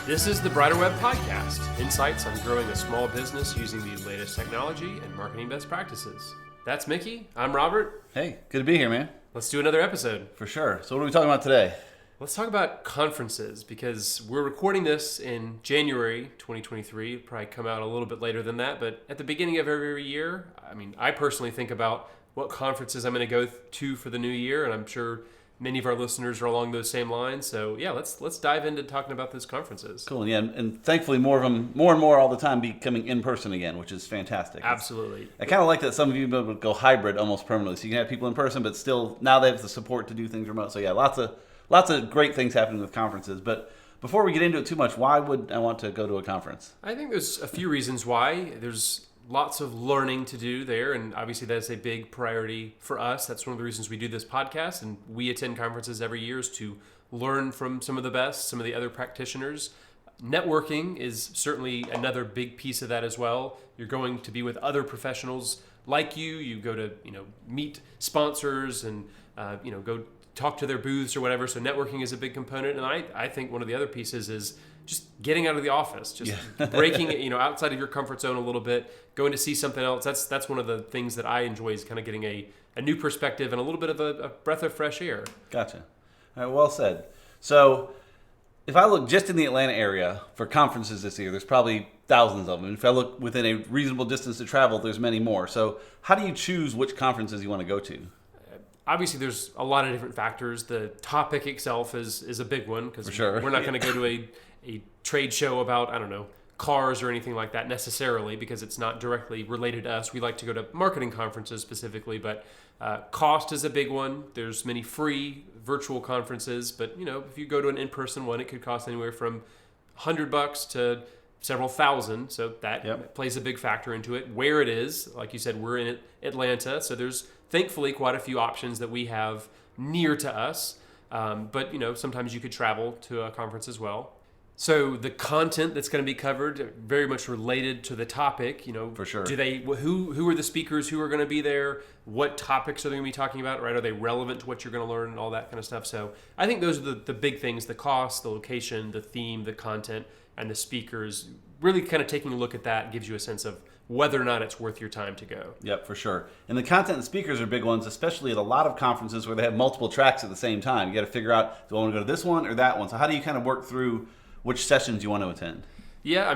This is the Brighter Web Podcast, insights on growing a small business using the latest technology and marketing best practices. That's Mickey. I'm Robert. Hey, good to be here, man. Let's do another episode. For sure. So what are we talking about today? Let's talk about conferences because we're recording this in January 2023. It'll probably come out a little bit later than that, but at the beginning of every year, I personally think about what conferences I'm going to go to for the new year, and I'm sure many of our listeners are along those same lines. So yeah, let's dive into talking about those conferences. Cool. Yeah, and thankfully more and more all the time becoming in person again, which is fantastic. Absolutely. I kind of like that some of you would go hybrid almost permanently, so you can have people in person, but still now they have the support to do things remote. So yeah, lots of great things happening with conferences. But before we get into it too much, why would I want to go to a conference? I think there's a few reasons why. There's lots of learning to do there, and obviously that's a big priority for us. That's one of the reasons we do this podcast, and we attend conferences every year is to learn from some of the best, some of the other practitioners. Networking is certainly another big piece of that as well. You're going to be with other professionals like you. You go to meet sponsors and go talk to their booths or whatever. So networking is a big component, and I think one of the other pieces is just getting out of the office, just breaking outside of your comfort zone a little bit, going to see something else. That's one of the things that I enjoy is kind of getting a new perspective and a little bit of a breath of fresh air. Gotcha. All right, well said. So if I look just in the Atlanta area for conferences this year, there's probably thousands of them. If I look within a reasonable distance to travel, there's many more. So how do you choose which conferences you want to go to? Obviously, there's a lot of different factors. The topic itself is a big one because we're not going to go to a trade show about, cars or anything like that necessarily because it's not directly related to us. We like to go to marketing conferences specifically, but cost is a big one. There's many free virtual conferences, but if you go to an in-person one, it could cost anywhere from $100 to several thousand. So that plays a big factor into it. Where it is, like you said, we're in Atlanta, so there's thankfully quite a few options that we have near to us. But sometimes you could travel to a conference as well. So the content that's going to be covered very much related to the topic, For sure. Who are the speakers who are going to be there? What topics are they going to be talking about, right? Are they relevant to what you're going to learn and all that kind of stuff? So I think those are the big things: the cost, the location, the theme, the content, and the speakers. Really kind of taking a look at that gives you a sense of whether or not it's worth your time to go. Yep, for sure. And the content and speakers are big ones, especially at a lot of conferences where they have multiple tracks at the same time. You got to figure out, do I want to go to this one or that one? So how do you kind of work through which sessions you want to attend? Yeah,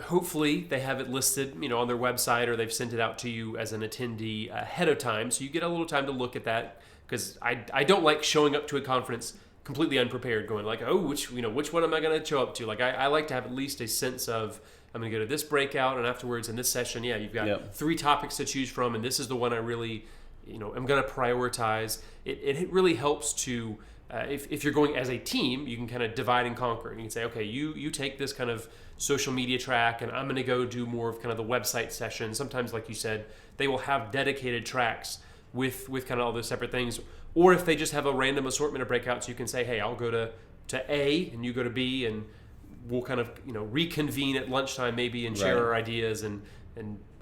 hopefully they have it listed, on their website, or they've sent it out to you as an attendee ahead of time, so you get a little time to look at that. Because I don't like showing up to a conference completely unprepared, going like, oh, which one am I going to show up to? Like I like to have at least a sense of, I'm going to go to this breakout, and afterwards in this session, you've got 3 topics to choose from, and this is the one I really, I'm going to prioritize. It really helps to. If you're going as a team, you can kind of divide and conquer. You can say, okay, you take this kind of social media track, and I'm going to go do more of kind of the website session. Sometimes, like you said, they will have dedicated tracks with kind of all those separate things. Or if they just have a random assortment of breakouts, you can say, hey, I'll go to A, and you go to B, and we'll kind of reconvene at lunchtime maybe and share our ideas and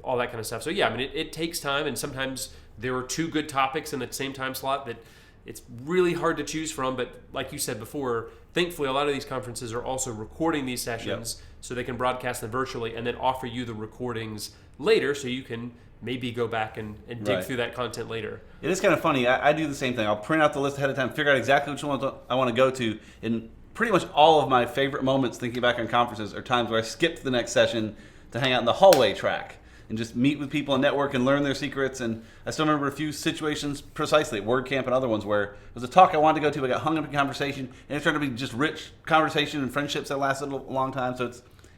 all that kind of stuff. So yeah, it takes time, and sometimes there are 2 good topics in the same time slot that it's really hard to choose from, but like you said before, thankfully a lot of these conferences are also recording these sessions so they can broadcast them virtually and then offer you the recordings later so you can maybe go back and dig through that content later. It is kind of funny. I do the same thing. I'll print out the list ahead of time, figure out exactly which one I want to go to, and pretty much all of my favorite moments thinking back on conferences are times where I skipped the next session to hang out in the hallway track and just meet with people and network and learn their secrets. And I still remember a few situations precisely at WordCamp and other ones where it was a talk I wanted to go to, I got hung up in conversation, and it turned out to be just rich conversation and friendships that lasted a long time. So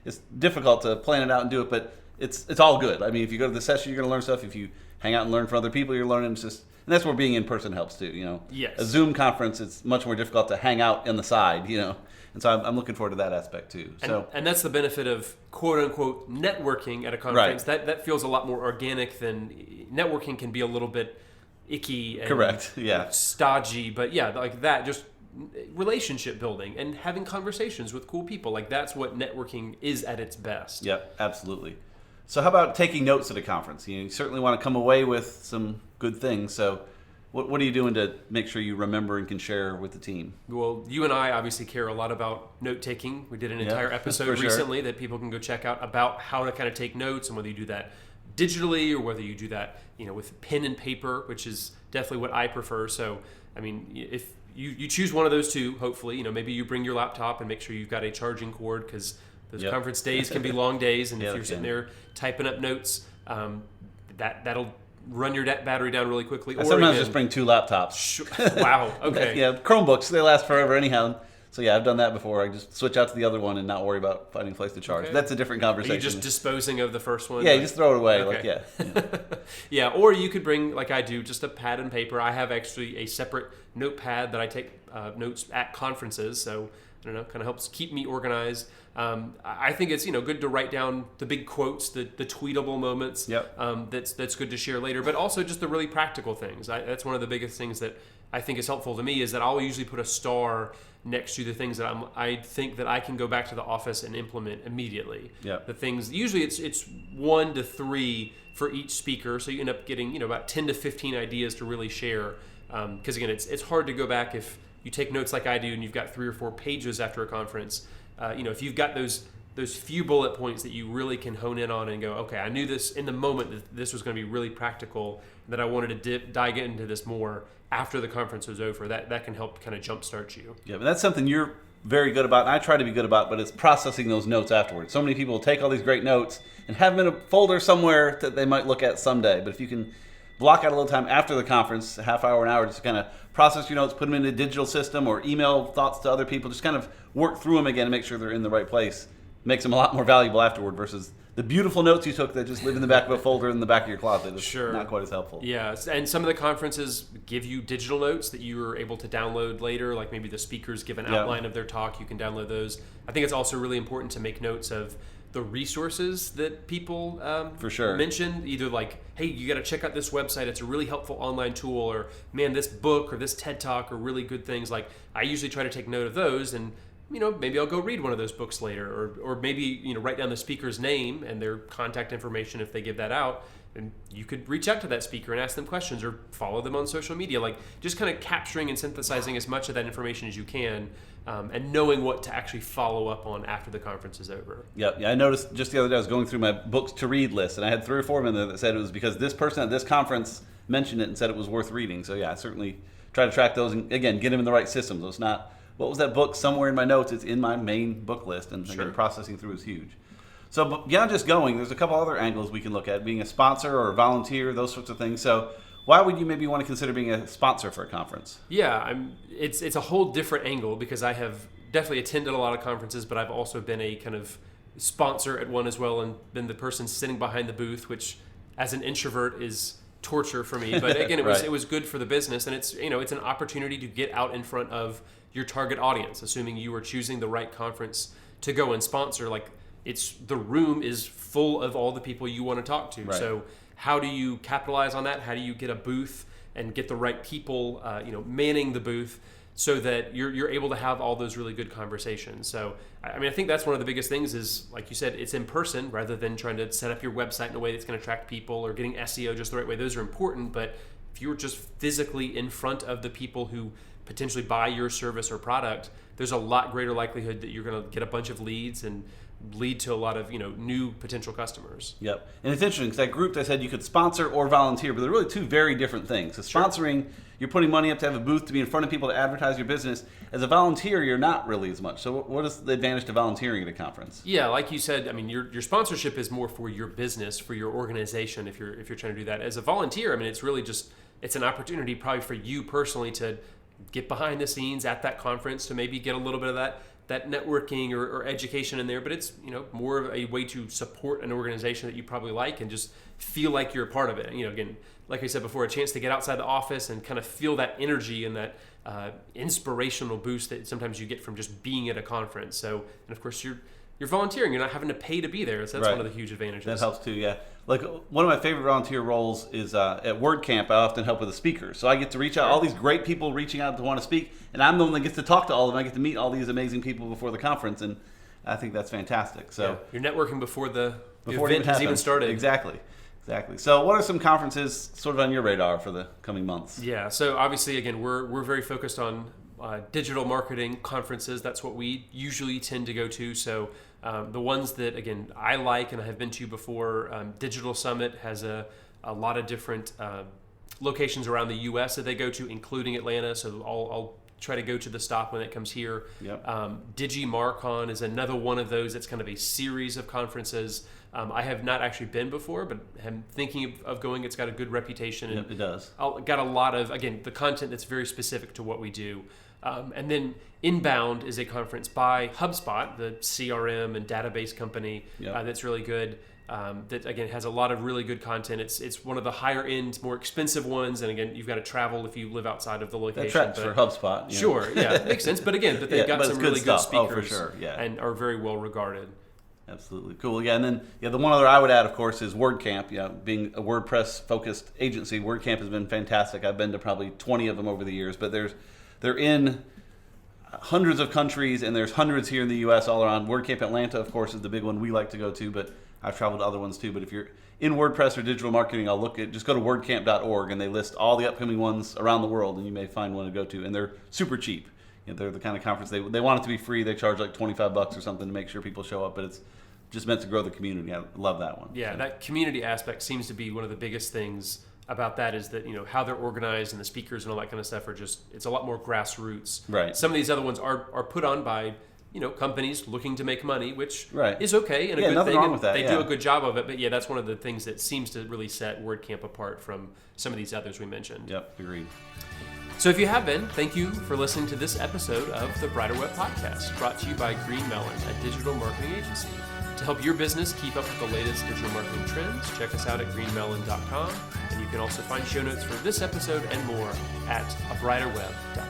it's difficult to plan it out and do it, but it's all good. If you go to the session, you're going to learn stuff. If you hang out and learn from other people, you're learning. And that's where being in person helps too. Yes. A Zoom conference, it's much more difficult to hang out on the side. And so I'm looking forward to that aspect too. And that's the benefit of quote unquote networking at a conference. Right. That feels a lot more organic than networking can be a little bit icky and correct. Yeah. stodgy. But yeah, like that, just relationship building and having conversations with cool people. Like that's what networking is at its best. Yep, absolutely. So how about taking notes at a conference? You certainly want to come away with some good things. So What are you doing to make sure you remember and can share with the team? Well, you and I obviously care a lot about note taking. We did an entire episode recently that people can go check out about how to kind of take notes, and whether you do that digitally or whether you do that, with pen and paper, which is definitely what I prefer. So, I mean, if you choose one of those two, hopefully, maybe you bring your laptop and make sure you've got a charging cord, because those conference days can be long days, and if you're sitting there typing up notes, that'll run your battery down really quickly. I sometimes just bring 2 laptops. Wow. Okay. Chromebooks, they last forever anyhow. So I've done that before. I just switch out to the other one and not worry about finding a place to charge. Okay. That's a different conversation. Are you just disposing of the first one? Yeah, you just throw it away. Okay. Yeah, or you could bring, like I do, just a pad and paper. I have actually a separate notepad that I take notes at conferences. So I don't know, kind of helps keep me organized. I think it's good to write down the big quotes, the tweetable moments. Yep. That's good to share later, but also just the really practical things. That's one of the biggest things that I think is helpful to me, is that I'll usually put a star next to the things that I think that I can go back to the office and implement immediately. Yep. The things, usually it's 1 to 3 for each speaker, so you end up getting about 10 to 15 ideas to really share. Because again, it's hard to go back if you take notes like I do and you've got 3 or 4 pages after a conference. If you've got those few bullet points that you really can hone in on and go, okay, I knew this in the moment that this was going to be really practical, that I wanted to dive into this more after the conference was over. That can help kind of jumpstart you. Yeah, but that's something you're very good about, and I try to be good about, but it's processing those notes afterwards. So many people will take all these great notes and have them in a folder somewhere that they might look at someday. But if you can block out a little time after the conference, a half hour, an hour, just to kind of process your notes, put them in a digital system or email thoughts to other people, just kind of work through them again and make sure they're in the right place. Makes them a lot more valuable afterward versus the beautiful notes you took that just live in the back of a folder in the back of your closet. It's not quite as helpful. Yeah, and some of the conferences give you digital notes that you are able to download later, like maybe the speakers give an outline of their talk. You can download those. I think it's also really important to make notes of the resources that people mentioned, either like, hey, you got to check out this website, it's a really helpful online tool, or man, this book or this TED Talk are really good things. Like, I usually try to take note of those, and maybe I'll go read one of those books later, or maybe write down the speaker's name and their contact information if they give that out, and you could reach out to that speaker and ask them questions or follow them on social media. Like, just kind of capturing and synthesizing as much of that information as you can, and knowing what to actually follow up on after the conference is over. Yeah, I noticed just the other day I was going through my books to read list, and I had 3 or 4 of them in there that said it was because this person at this conference mentioned it and said it was worth reading. So I certainly try to track those and, again, get them in the right system. So it's not, what was that book somewhere in my notes? It's in my main book list, and again, processing through is huge. So beyond just going, there's a couple other angles we can look at, being a sponsor or a volunteer, those sorts of things. So why would you maybe want to consider being a sponsor for a conference? Yeah, it's a whole different angle, because I have definitely attended a lot of conferences, but I've also been a kind of sponsor at one as well, and been the person sitting behind the booth, which as an introvert is torture for me. But again, it was good for the business, and it's an opportunity to get out in front of your target audience, assuming you are choosing the right conference to go and sponsor. Like, the room is full of all the people you want to talk to. So how do you capitalize on that? How do you get a booth and get the right people, manning the booth, so that you're able to have all those really good conversations? So, I think that's one of the biggest things is, like you said, it's in person rather than trying to set up your website in a way that's going to attract people, or getting SEO just the right way. Those are important, but if you're just physically in front of the people who potentially buy your service or product, there's a lot greater likelihood that you're going to get a bunch of leads and lead to a lot of new potential customers. Yep. And it's interesting because that group, I said you could sponsor or volunteer, but they're really 2 very different things. So sponsoring, you're putting money up to have a booth to be in front of people to advertise your business. As a volunteer, you're not really as much. So what is the advantage to volunteering at a conference? Yeah, like you said, your sponsorship is more for your business, for your organization, if you're trying to do that. As a volunteer, it's really just, it's an opportunity probably for you personally to get behind the scenes at that conference, to maybe get a little bit of that networking or education in there, but it's more of a way to support an organization that you probably like and just feel like you're a part of it. And again, like I said before, a chance to get outside the office and kind of feel that energy and that inspirational boost that sometimes you get from just being at a conference. So, and of course you're volunteering. You're not having to pay to be there. So that's one of the huge advantages. That helps too, yeah. Like, one of my favorite volunteer roles is at WordCamp. I often help with the speakers. So I get to reach out, all these great people reaching out to want to speak, and I'm the one that gets to talk to all of them. I get to meet all these amazing people before the conference, and I think that's fantastic. So you're networking before the event has even started. Exactly. Exactly. So what are some conferences sort of on your radar for the coming months? Yeah, so obviously, again, we're very focused on digital marketing conferences. That's what we usually tend to go to. So the ones that, again, I like and I have been to before, Digital Summit has a lot of different locations around the U.S. that they go to, including Atlanta. So I'll try to go to the stop when it comes here. Yep. DigiMarcon is another one of those. It's kind of a series of conferences. I have not actually been before, but I'm thinking of going. It's got a good reputation. And Yep, it does. got a lot of, again, the content that's very specific to what we do. And then Inbound is a conference by HubSpot, the CRM and database company. Yep. That's really good. That, again, has a lot of really good content. It's one of the higher end, more expensive ones. And again, you've got to travel if you live outside of the location. That tracks for HubSpot. You know. Sure, yeah, it makes sense. But again, they've got some really good speakers. Oh, for sure, yeah. And are very well regarded. Absolutely. Cool. Yeah, and then the one other I would add, of course, is WordCamp. Yeah, being a WordPress-focused agency, WordCamp has been fantastic. I've been to probably 20 of them over the years, but they're in hundreds of countries, and there's hundreds here in the U.S. all around. WordCamp Atlanta, of course, is the big one we like to go to, but I've traveled to other ones too. But if you're in WordPress or digital marketing, just go to wordcamp.org, and they list all the upcoming ones around the world, and you may find one to go to, and they're super cheap. They're the kind of conference they want it to be free. They charge like $25 or something to make sure people show up, but it's just meant to grow the community. I love that one. Yeah, that community aspect seems to be one of the biggest things about that, is that, how they're organized and the speakers and all that kind of stuff are just, it's a lot more grassroots. Right. Some of these other ones are put on by, companies looking to make money, which right. is okay and a good nothing thing. Wrong with that. They do a good job of it, but yeah, that's one of the things that seems to really set WordCamp apart from some of these others we mentioned. Yep, agreed. So if you have been, thank you for listening to this episode of the Brighter Web Podcast, brought to you by GreenMellen, a digital marketing agency. To help your business keep up with the latest digital marketing trends, check us out at greenmellen.com, and you can also find show notes for this episode and more at abrighterweb.com.